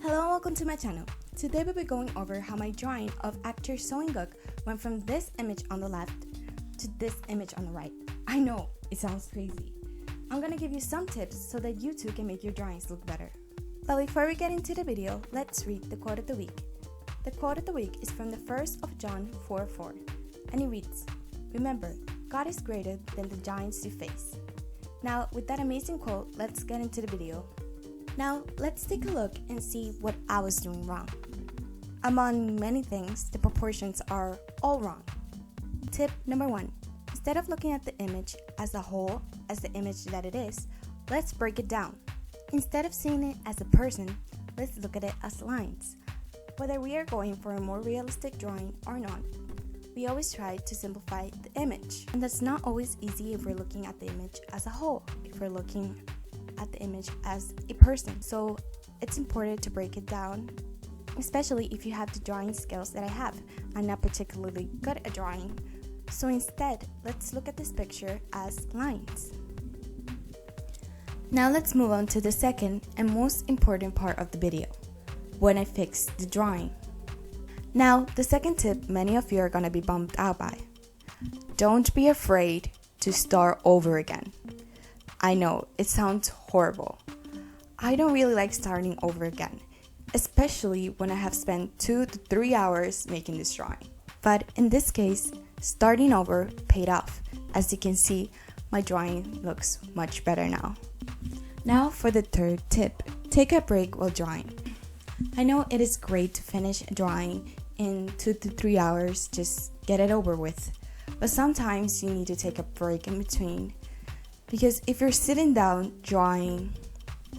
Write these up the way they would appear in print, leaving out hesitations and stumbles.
Hello and welcome to my channel. Today we'll be going over how my drawing of actor Seo In-guk went from this image on the left to this image on the right. I know, it sounds crazy. I'm gonna give you some tips so that you too can make your drawings look better. But before we get into the video, let's read the quote of the week. The quote of the week is from the 1st of John 4:4, and it reads, "Remember, God is greater than the giants you face." Now, with that amazing quote, let's get into the video. Now, let's take a look and see what I was doing wrong. Among many things, the proportions are all wrong. Tip number 1. Instead of looking at the image as a whole, as the image that it is, let's break it down. Instead of seeing it as a person, let's look at it as lines. Whether we are going for a more realistic drawing or not, we always try to simplify the image. And that's not always easy if we're looking at the image as a whole, if we're looking at the image as a person. So it's important to break it down, especially if you have the drawing skills that I have. I'm not particularly good at drawing. So instead, let's look at this picture as lines. Now let's move on to the second and most important part of the video, when I fix the drawing. Now, the second tip many of you are gonna be bummed out by. Don't be afraid to start over again. I know, it sounds horrible. I don't really like starting over again, especially when I have spent 2 to 3 hours making this drawing. But in this case, starting over paid off. As you can see, my drawing looks much better now. Now for the third tip, take a break while drawing. I know it is great to finish a drawing in 2 to 3 hours, just get it over with. But sometimes you need to take a break in between, because if you're sitting down drawing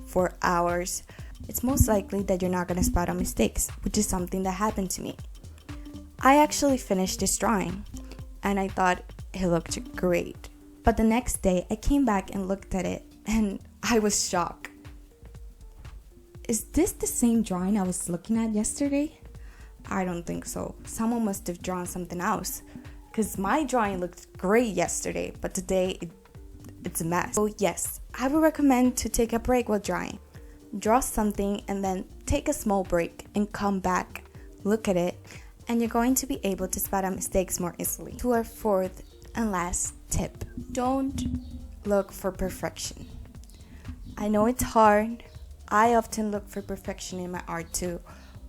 for hours, it's most likely that you're not going to spot on mistakes, which is something that happened to me. I actually finished this drawing and I thought it looked great. But the next day I came back and looked at it and I was shocked. Is this the same drawing I was looking at yesterday? I don't think so. Someone must have drawn something else, because my drawing looked great yesterday, but today it's a mess. So yes, I would recommend to take a break while drawing. Draw something and then take a small break and come back, look at it, and you're going to be able to spot out mistakes more easily. To our fourth and last tip, don't look for perfection. I know it's hard. I often look for perfection in my art too,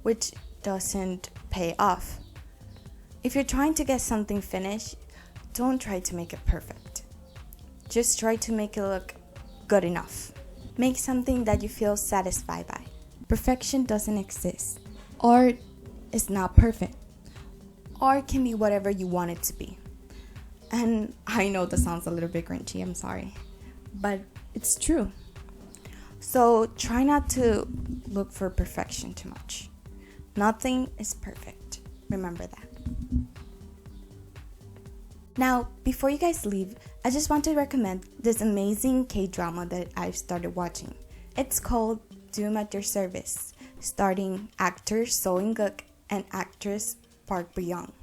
which doesn't pay off. If you're trying to get something finished, don't try to make it perfect. Just try to make it look good enough. Make something that you feel satisfied by. Perfection doesn't exist. Art is not perfect. Art can be whatever you want it to be. And I know that sounds a little bit cringy, I'm sorry, but it's true. So try not to look for perfection too much. Nothing is perfect. Remember that. Now, before you guys leave, I just want to recommend this amazing K-drama that I've started watching. It's called Doom at Your Service, starring actor Seo In-guk and actress Park Bo-young.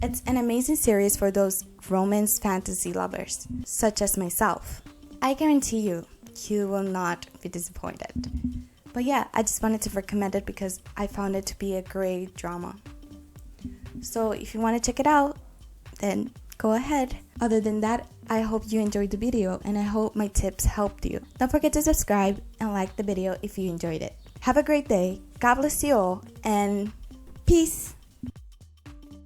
It's an amazing series for those romance fantasy lovers, such as myself. I guarantee you will not be disappointed. But yeah, I just wanted to recommend it because I found it to be a great drama. So if you want to check it out, then go ahead. Other than that, I hope you enjoyed the video and I hope my tips helped you. Don't forget to subscribe and like the video if you enjoyed it. Have a great day. God bless you all and peace.